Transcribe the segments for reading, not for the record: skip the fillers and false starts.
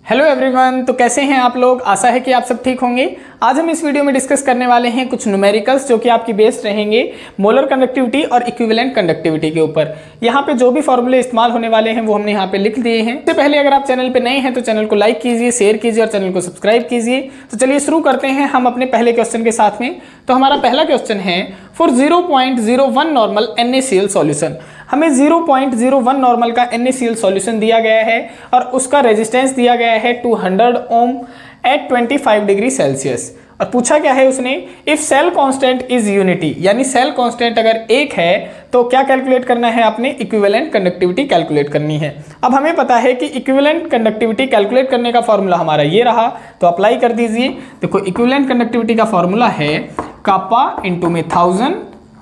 Hello everyone, तो कैसे हैं आप लोग। आशा है कि आप सब ठीक होंगे। आज हम इस वीडियो में डिस्कस करने वाले हैं कुछ न्यूमेरिकल्स जो कि आपकी बेस्ड रहेंगे मोलर कंडक्टिविटी और इक्विवेलेंट कंडक्टिविटी के ऊपर। यहाँ पे जो भी फॉर्मूले इस्तेमाल होने वाले हैं वो हमने यहाँ पे लिख दिए हैं। इससे पहले अगर आप चैनल पे नए हैं तो चैनल को लाइक कीजिए, शेयर कीजिए और चैनल को सब्सक्राइब कीजिए। तो चलिए शुरू करते हैं हम अपने पहले क्वेश्चन के साथ में। तो हमारा पहला क्वेश्चन है, फॉर 0.01 नॉर्मल NaCl सॉल्यूशन। हमें 0.01 नॉर्मल का NaCl सॉल्यूशन दिया गया है और उसका रेजिस्टेंस दिया गया है 200 ओम एट 25 डिग्री सेल्सियस। और पूछा क्या है उसने, if cell constant is unity, यानी सेल कांस्टेंट अगर एक है तो क्या कैलकुलेट करना है, आपने इक्विवेलेंट कंडक्टिविटी कैलकुलेट करनी है। अब हमें पता है कि इक्विवेलेंट कंडक्टिविटी कैलकुलेट करने का फॉर्मूला हमारा ये रहा, तो अप्लाई कर दीजिए। देखो इक्विवेलेंट कंडक्टिविटी का फॉर्मूला है कापा इंटू में 1000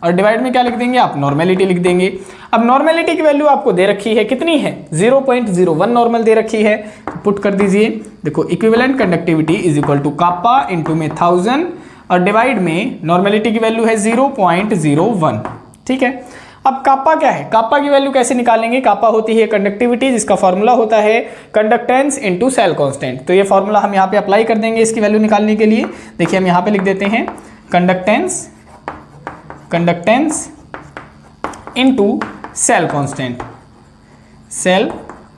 और डिवाइड में क्या लिख देंगे आप, नॉर्मेलिटी लिख देंगे। अब नॉर्मेलिटी की वैल्यू आपको दे रखी है, कितनी है, 0.01 नॉर्मल दे रखी है, तो पुट कर दीजिए। देखो equivalent conductivity is equal to kappa into में 1000 और डिवाइड में नॉर्मेलिटी की वैल्यू है 0.01। ठीक है, अब कापा क्या है, कापा की वैल्यू कैसे निकालेंगे। कापा होती है कंडक्टिविटी जिसका फॉर्मूला होता है कंडक्टेंस इनटू सेल कांस्टेंट। तो ये फॉर्मूला हम यहाँ पे अप्लाई कर देंगे इसकी वैल्यू निकालने के लिए। देखिए हम यहाँ पे लिख देते हैं conductance into cell constant, cell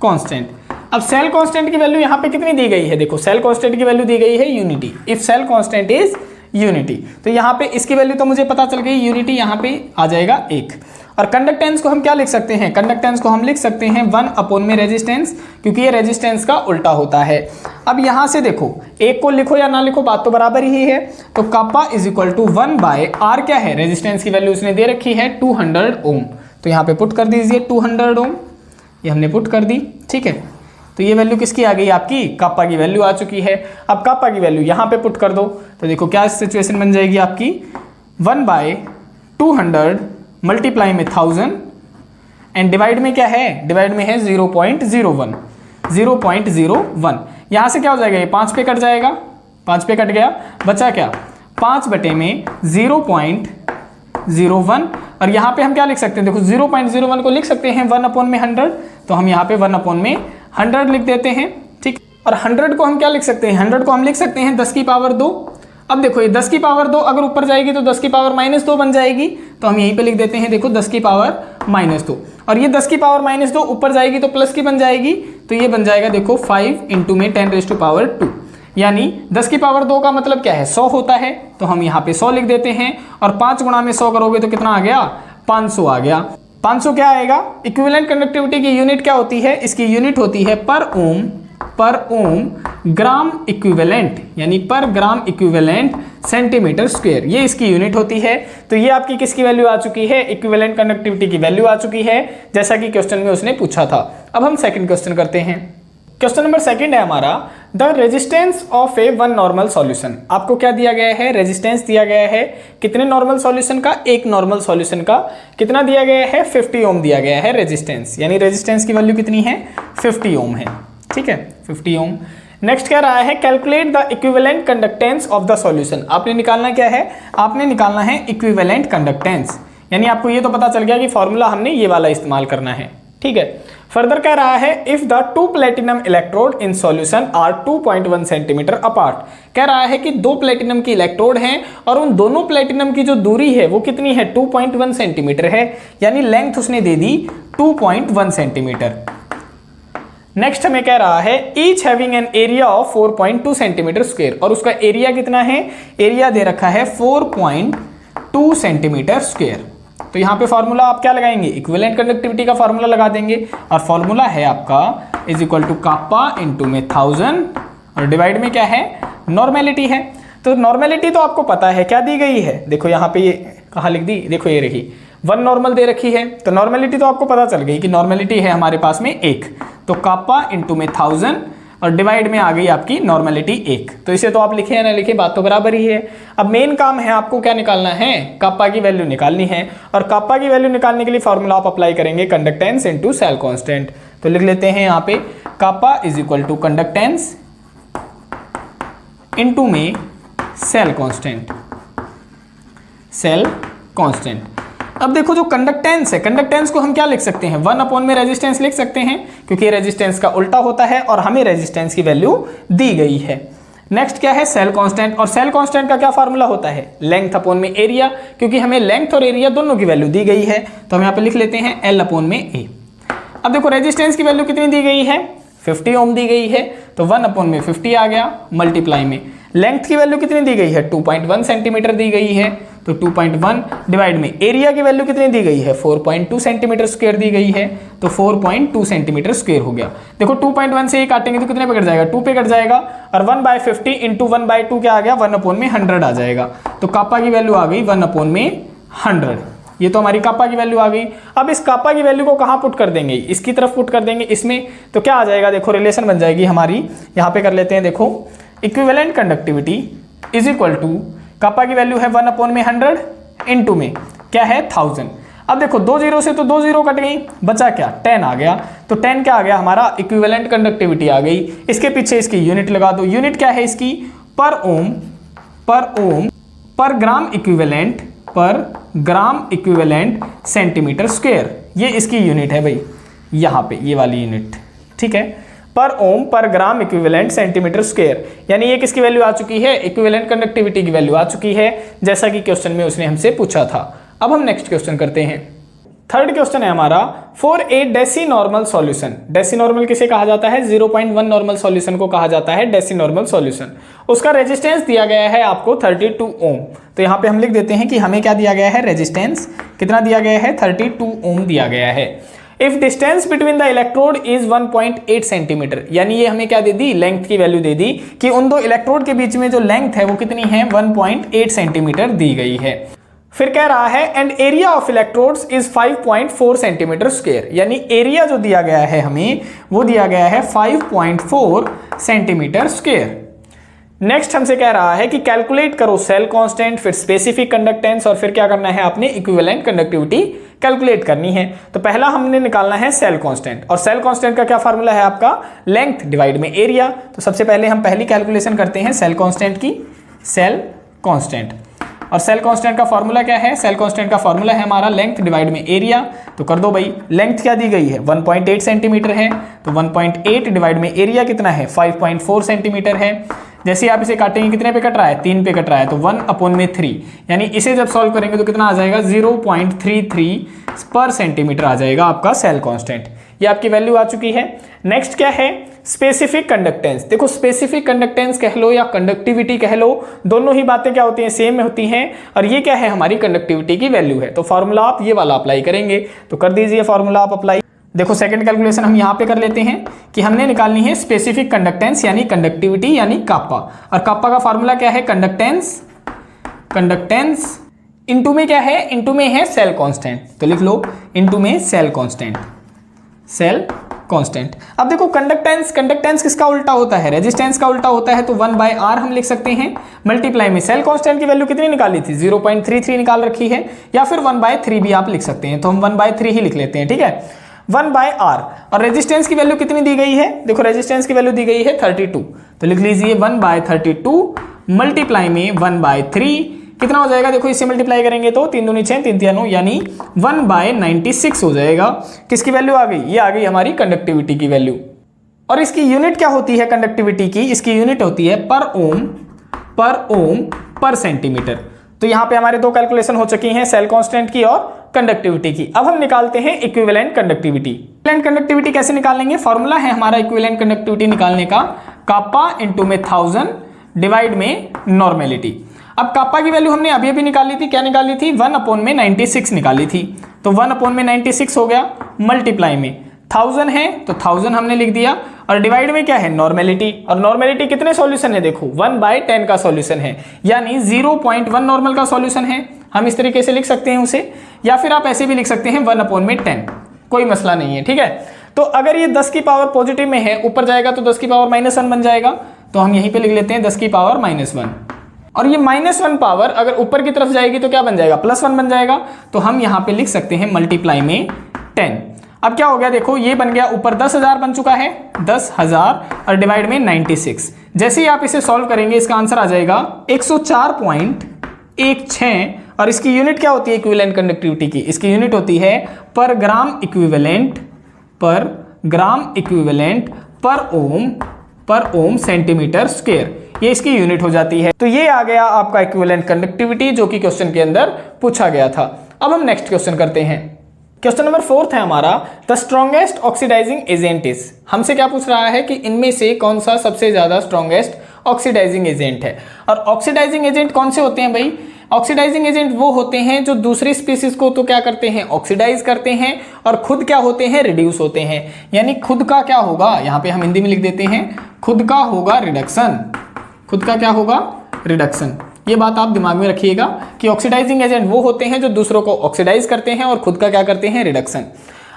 constant. अब सेल कांस्टेंट की वैल्यू यहाँ पे कितनी दी गई है, देखो सेल कांस्टेंट की वैल्यू दी गई है unity. If cell constant is unity, तो यहाँ पे इसकी वैल्यू तो मुझे पता चल गई, यूनिटी यहाँ पे आ जाएगा 1। और कंडक्टेंस को हम क्या लिख सकते हैं, कंडक्टेंस को हम लिख सकते हैं 1 अपॉन में रेजिस्टेंस, क्योंकि ये रेजिस्टेंस का उल्टा होता है। अब यहाँ से देखो, एक को लिखो या ना लिखो बात तो बराबर ही है। तो kappa is equal to 1 by R, क्या है रेजिस्टेंस की वैल्यू उसने दे रखी है 200 ओम। तो यहाँ पे पुट कर दीजिए 200 ओम, ये हमने पुट कर दी। ठीक है, तो ये वैल्यू किसकी आ गई, आपकी कापा की वैल्यू आ चुकी है। अब कापा की वैल्यू यहाँ पे पुट कर दो, तो देखो क्या सिचुएशन बन जाएगी आपकी, 1 बाय 200 मल्टीप्लाई में 1000 एंड डिवाइड में क्या है, डिवाइड में है 0.01। यहाँ से क्या हो जाएगा, ये 5 पे कट जाएगा, 5 पे कट गया, बचा क्या 5 बटे में 0.01। और यहाँ पे हम क्या लिख सकते हैं, देखो 0.01 को लिख सकते हैं 1 अपॉन में 100, तो हम यहाँ पे 1 अपॉन में 100 लिख देते हैं। ठीक, और 100 को हम क्या लिख सकते हैं, 100 को हम लिख सकते हैं 10 की पावर 2। अब देखो ये 10 की पावर 2 अगर ऊपर जाएगी तो 10 की पावर -2 बन जाएगी, तो हम यहीं पे लिख देते हैं देखो 10 की पावर -2। और ये 10 की पावर -2 ऊपर जाएगी तो प्लस की बन जाएगी, तो ये बन जाएगा देखो 5 इंटू में 10⁻², यानी 10 की पावर 2 का मतलब क्या है, 100 होता है। तो हम यहाँ पे 100 लिख देते हैं और 5 गुणा में 100 करोगे तो कितना आ गया, 500 आ गया। 500 क्या आएगा, इक्विवेलेंट कंडक्टिविटी की यूनिट क्या होती है, इसकी यूनिट होती है पर ओम ग्राम इक्विवेलेंट, यानी पर ग्राम इक्विवेलेंट सेंटीमीटर स्क्वायर, ये इसकी यूनिट होती है। तो ये आपकी किसकी वैल्यू आ चुकी है, इक्विवेलेंट कंडक्टिविटी की वैल्यू आ चुकी है, जैसा कि क्वेश्चन में उसने पूछा था। अब हम सेकंड क्वेश्चन करते हैं। क्वेश्चन नंबर 2 है हमारा, the resistance of A 1 normal solution. आपको क्या दिया गया है, रेजिस्टेंस दिया गया है कितने नॉर्मल सॉल्यूशन का, एक नॉर्मल सॉल्यूशन का कितना दिया गया है, 50 ओम दिया गया है रेजिस्टेंस, यानी रेजिस्टेंस की वैल्यू कितनी है, 50 ओम है। ठीक है, 50 ओम। नेक्स्ट कह रहा है calculate the equivalent conductance of the solution. आपने निकालना क्या है, आपने निकालना है इक्विवेलेंट कंडक्टेंस, यानी आपको ये तो पता चल गया कि फॉर्मूला हमने ये वाला इस्तेमाल करना है। ठीक है, फर्दर कह रहा है if the 2 platinum electrode in solution are 2.1 centimetre apart. कह रहा है कि 2 प्लेटिनम की इलेक्ट्रोड हैं और उन दोनों प्लेटिनम की जो दूरी है वो कितनी है, 2.1 सेंटीमीटर है, यानी लेंथ उसने दे दी 2.1 सेंटीमीटर। नेक्स्ट हमें कह रहा है each having an area of 4.2 centimetre square, और उसका एरिया कितना है, एरिया दे रखा है 4.2 सेंटीमीटर स्क्वायर। तो यहाँ पे फॉर्मूला आप क्या लगाएंगे, इक्विवेलेंट कंडक्टिविटी का फॉर्मूला लगा देंगे, और फॉर्मूला है आपका is equal to kappa into में 1000 और डिवाइड में क्या है, नॉर्मेलिटी है। तो नॉर्मेलिटी तो आपको पता है क्या दी गई है, देखो यहाँ पे ये कहाँ लिख दी, देखो ये रही 1 नॉर्मल दे रखी है, तो नॉर्मेलिटी तो आपको पता चल गई कि नॉर्मेलिटी है हमारे पास में 1। तो कापा इंटू में 1000 और डिवाइड में आ गई आपकी नॉर्मेलिटी 1। तो इसे तो आप लिखे या ना लिखे बात तो बराबर ही है। अब मेन काम है आपको क्या निकालना है, कापा की वैल्यू निकालनी है, और कापा की वैल्यू निकालने के लिए फॉर्मूला आप अप्लाई करेंगे कंडक्टेंस इनटू सेल कांस्टेंट। तो लिख लेते हैं यहाँ पे kappa is equal to conductance into में सेल कांस्टेंट, सेल कांस्टेंट। अब देखो जो कंडक्टेंस है, कंडक्टेंस को हम क्या लिख सकते हैं, 1 अपॉन में रेजिस्टेंस लिख सकते हैं, क्योंकि रेजिस्टेंस का उल्टा होता है और हमें रेजिस्टेंस की वैल्यू दी गई है। नेक्स्ट क्या है, सेल कांस्टेंट, और सेल कांस्टेंट का क्या फार्मूला होता है, लेंथ अपॉन में एरिया, क्योंकि हमें लेंथ और एरिया दोनों की वैल्यू दी गई है, तो हम यहाँ पे लिख लेते हैं L अपॉन में A। अब देखो रेजिस्टेंस की वैल्यू कितनी दी गई है, 50 ओम दी गई है, तो 1 अपॉन में 50 आ गया, मल्टीप्लाई में लेंथ की वैल्यू कितनी दी गई है, 2.1 सेंटीमीटर दी गई है, तो 2.1 डिवाइड में एरिया की वैल्यू कितनी दी गई है, 4.2 सेंटीमीटर स्क्वायर दी गई है, तो 4.2 सेंटीमीटर स्क्वायर हो गया। देखो 2.1 से ये काटेंगे तो कितने पे कट जाएगा, 2 पे कट जाएगा, और 1/50 इंटू 1/2 क्या आ गया, 1 अपॉन में 100 आ जाएगा। तो कापा की वैल्यू आ गई 1 अपॉन में 100। ये तो हमारी कापा की वैल्यू आ गई। अब इस कापा की वैल्यू को कहाँ पुट कर देंगे, इसकी तरफ पुट कर देंगे इसमें, तो क्या आ जाएगा, देखो रिलेशन बन जाएगी हमारी, यहाँ पे कर लेते हैं, देखो equivalent conductivity is equal to, kappa की वैल्यू है 1 अपॉन में 100 इंटू में क्या है 1000। अब देखो 2 जीरो से तो 2 जीरो कट गई, बचा क्या, 10 आ गया, तो 10 क्या आ गया हमारा, इक्विवेलेंट कंडक्टिविटी आ गई। इसके पीछे इसकी यूनिट लगा दो, यूनिट क्या है इसकी, पर ओम पर ग्राम इक्विवेलेंट, पर ग्राम इक्विवेलेंट सेंटीमीटर स्क्वायर, ये इसकी यूनिट है भाई, यहाँ पे ये वाली यूनिट, ठीक है, पर ओम पर ग्राम इक्विवेलेंट सेंटीमीटर स्क्वायर, यानी ये किसकी वैल्यू आ चुकी है, इक्विवेलेंट कंडक्टिविटी की वैल्यू आ चुकी है, जैसा कि क्वेश्चन में उसने हमसे पूछा था। अब हम नेक्स्ट क्वेश्चन करते हैं। थर्ड क्वेश्चन है हमारा, फॉर ए डेसीनॉर्मल सॉल्यूशन, डेसीनॉर्मल किसे कहा जाता है, 0.1 नॉर्मल सॉल्यूशन को कहा जाता है डेसीनॉर्मल सॉल्यूशन। उसका रेजिस्टेंस दिया गया है आपको 32 ओम, तो यहाँ पे हम लिख देते हैं कि हमें क्या दिया गया है, रेजिस्टेंस कितना दिया गया है, 32 ओम दिया गया है। If distance between the electrode is 1.8 centimetre, यानी ये हमें क्या दे दी, लेंथ की वैल्यू दे दी कि उन दो इलेक्ट्रोड के बीच में जो लेंथ है वो कितनी है, 1.8 सेंटीमीटर दी गई है। फिर कह रहा है and area of electrodes is 5.4 centimetre square, यानी एरिया जो दिया गया है हमें वो दिया गया है 5.4 सेंटीमीटर स्क्वायर। नेक्स्ट हमसे कह रहा है कि कैलकुलेट करो सेल कांस्टेंट, फिर स्पेसिफिक कंडक्टेंस, और फिर क्या करना है, आपने इक्विवेलेंट कंडक्टिविटी कैलकुलेट करनी है। तो पहला हमने निकालना है सेल कांस्टेंट, और सेल कांस्टेंट का क्या फार्मूला है आपका, लेंथ डिवाइड में एरिया। तो सबसे पहले हम पहली कैलकुलेशन करते हैं सेल कांस्टेंट की, सेल कांस्टेंट, और सेल कांस्टेंट का फार्मूला क्या है, सेल कांस्टेंट का फार्मूला है हमारा लेंथ डिवाइड में एरिया। तो कर दो भाई, लेंथ क्या दी गई है, 1.8 सेंटीमीटर है, तो 1.8 डिवाइड में एरिया कितना है, 5.4 सेंटीमीटर है। जैसे आप इसे काटेंगे कितने पे कट रहा है, 3 पे कट रहा है, तो 1 अपॉन में 3, यानी इसे जब सॉल्व करेंगे तो कितना आ जाएगा, 0.33 पर सेंटीमीटर आ जाएगा आपका सेल कांस्टेंट। ये आपकी वैल्यू आ चुकी है। नेक्स्ट क्या है, स्पेसिफिक कंडक्टेंस। देखो स्पेसिफिक कंडक्टेंस कह लो या कंडक्टिविटी कह लो, दोनों ही बातें क्या होती हैं, सेम होती हैं, और ये क्या है, हमारी कंडक्टिविटी की वैल्यू है। तो फार्मूला आप ये वाला अप्लाई करेंगे, तो कर दीजिए फार्मूला आप अप्लाई। देखो सेकंड कैलकुलेशन हम यहाँ पे कर लेते हैं कि हमने निकालनी है स्पेसिफिक कंडक्टेंस यानी कंडक्टिविटी यानी काप्पा, और काप्पा का फार्मूला क्या है, कंडक्टेंस इनटू में क्या है, इनटू में है सेल कांस्टेंट, तो लिख लो इनटू में सेल कांस्टेंट, सेल कांस्टेंट। अब देखो कंडक्टेंस किसका उल्टा होता है, रेजिस्टेंस का उल्टा होता है, तो 1/r हम लिख सकते हैं, मल्टीप्लाई में सेल कांस्टेंट की वैल्यू कितनी निकाली थी, 0.33 निकाल रखी है, या फिर 1/3 भी आप लिख सकते हैं, तो हम 1/3 ही लिख लेते हैं, ठीक है, 1/r। और रेजिस्टेंस की वैल्यू कितनी दी गई है, देखो रेजिस्टेंस की वैल्यू दी गई है 32, तो लिख लीजिए 1/32 मल्टीप्लाई में 1/3 कितना हो जाएगा, देखो इससे मल्टीप्लाई करेंगे तो 3 दूनी 6 3 3 9, यानी 1/96 हो जाएगा। किसकी वैल्यू आ गई, ये आ गई हमारी कंडक्टिविटी की वैल्यू। और इसकी यूनिट क्या होती है कंडक्टिविटी की, इसकी यूनिट होती है पर ओम पर सेंटीमीटर। तो यहाँ पे हमारे दो कैलकुलेशन हो चुकी हैं, सेल कांस्टेंट की और कंडक्टिविटी की। अब हम निकालते हैं इक्विवेलेंट कंडक्टिविटी। इक्विवेलेंट कंडक्टिविटी कैसे निकालेंगे, फॉर्मूला है हमारा इक्विवेलेंट कंडक्टिविटी निकालने का, कापा इंटू में 1000 डिवाइड में नॉर्मेलिटी। अब कापा की वैल्यू हमने अभी निकाली थी, क्या निकाली थी, 1 अपॉन में 96 निकाली थी, तो 1 अपॉन में 96 हो गया, मल्टीप्लाई में 1000 है तो 1000 हमने लिख दिया, और डिवाइड में क्या है, नॉर्मेलिटी। और नॉर्मेलिटी कितने सॉल्यूशन है, देखो 1/10 का सॉल्यूशन है, यानी 0.1 नॉर्मल का सॉल्यूशन है। हम इस तरीके से लिख सकते हैं उसे, या फिर आप ऐसे भी लिख सकते हैं 1 अपॉन में 10, कोई मसला नहीं है, ठीक है। तो अगर ये 10 की पावर पॉजिटिव में है, ऊपर जाएगा तो 10 की पावर -1 बन जाएगा, तो हम यहीं पे लिख लेते हैं 10 की पावर -1। और ये -1 पावर अगर ऊपर की तरफ जाएगी तो क्या बन जाएगा, +1 बन जाएगा, तो हम यहाँ पे लिख सकते हैं मल्टीप्लाई में 10। अब क्या हो गया, देखो ये बन गया, ऊपर 10,000 बन चुका है, 10,000 और डिवाइड में 96। जैसे ही आप इसे सॉल्व करेंगे इसका आंसर आ जाएगा 104.16 और इसकी यूनिट क्या होती है इक्विवेलेंट कंडक्टिविटी की? इसकी यूनिट होती है पर ग्राम इक्विवेलेंट पर ओम सेंटीमीटर स्क्वायर, ये इसकी यूनिट हो जाती है। तो ये आ गया आपका इक्विवेलेंट कंडक्टिविटी जो कि क्वेश्चन के अंदर पूछा गया था। अब हम नेक्स्ट क्वेश्चन करते हैं। क्वेश्चन नंबर 4 है हमारा, the strongest oxidising agent is. हमसे क्या पूछ रहा है कि इनमें से कौन सा सबसे ज्यादा स्ट्रॉन्गेस्ट ऑक्सीडाइजिंग एजेंट है। और ऑक्सीडाइजिंग एजेंट कौन से होते हैं भाई? ऑक्सीडाइजिंग एजेंट वो होते हैं जो दूसरी स्पीसीज को तो क्या करते हैं, ऑक्सीडाइज करते हैं, और खुद क्या होते हैं, रिड्यूस होते हैं। यानी खुद का क्या होगा, यहाँ पे हम हिंदी में लिख देते हैं, खुद का होगा रिडक्शन। खुद का क्या होगा, रिडक्शन। ये बात आप दिमाग में रखिएगा कि ऑक्सीडाइजिंग एजेंट वो होते हैं जो दूसरों को ऑक्सीडाइज करते हैं और खुद का क्या करते हैं, रिडक्शन।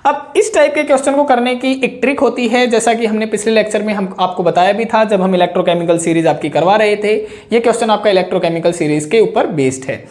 अब इस टाइप के क्वेश्चन को करने की एक ट्रिक होती है, जैसा कि हमने पिछले लेक्चर में हम आपको बताया भी था जब हम इलेक्ट्रोकेमिकल सीरीज आपकी करवा रहे थे। ये क्वेश्चन आपका इलेक्ट्रोकेमिकल सीरीज के ऊपर बेस्ड है।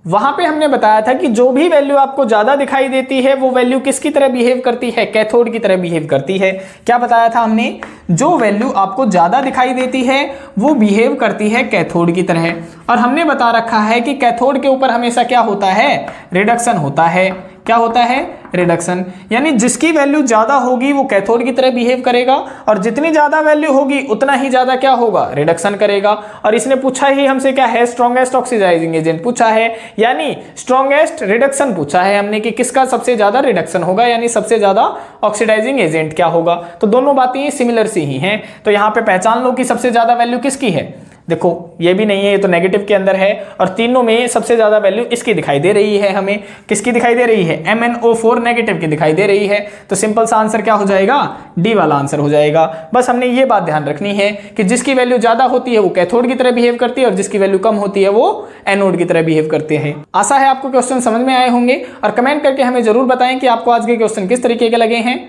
वहां पे हमने बताया था कि जो भी वैल्यू आपको ज्यादा दिखाई देती है वो वैल्यू किसकी तरह बिहेव करती है, कैथोड की तरह बिहेव करती है। क्या बताया था हमने, जो वैल्यू आपको ज्यादा दिखाई देती है वो बिहेव करती है कैथोड की तरह। और हमने बता रखा है कि कैथोड के ऊपर हमेशा क्या होता है, रिडक्शन होता है। क्या होता है, रिडक्शन। यानी जिसकी वैल्यू ज्यादा होगी वो कैथोड की तरह बिहेव करेगा, और जितनी ज्यादा वैल्यू होगी उतना ही ज्यादा क्या होगा, रिडक्शन करेगा। और इसने पूछा ही हमसे क्या है, स्ट्रॉन्गेस्ट ऑक्सीडाइजिंग एजेंट पूछा है, यानी स्ट्रॉन्गेस्ट रिडक्शन पूछा है हमने कि किसका सबसे ज्यादा रिडक्शन होगा, यानी सबसे ज्यादा ऑक्सीडाइजिंग एजेंट क्या होगा। तो दोनों बातें सिमिलर सी ही हैं। तो यहाँ पे पहचान लो कि सबसे ज्यादा वैल्यू किसकी है। देखो ये भी नहीं है, ये तो नेगेटिव के अंदर है, और तीनों में सबसे ज्यादा वैल्यू इसकी दिखाई दे रही है। हमें किसकी दिखाई दे रही है, MnO4 नेगेटिव की दिखाई दे रही है। तो सिंपल सा आंसर क्या हो जाएगा, डी वाला आंसर हो जाएगा। बस हमने ये बात ध्यान रखनी है कि जिसकी वैल्यू ज्यादा होती है वो कैथोड की तरह बिहेव करती है, और जिसकी वैल्यू कम होती है वो एनोड की तरह बिहेव करते हैं। आशा है आपको क्वेश्चन समझ में आए होंगे, और कमेंट करके हमें जरूर बताएं कि आपको आज के क्वेश्चन किस तरीके के लगे हैं।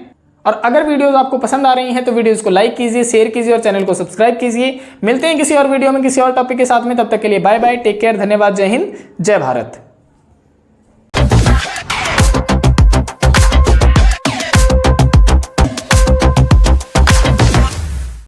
और अगर वीडियोस आपको पसंद आ रही हैं तो वीडियोस को लाइक कीजिए, शेयर कीजिए और चैनल को सब्सक्राइब कीजिए। मिलते हैं किसी और वीडियो में किसी और टॉपिक के साथ में, तब तक के लिए बाय बाय, टेक केयर, धन्यवाद, जय हिंद, जय भारत।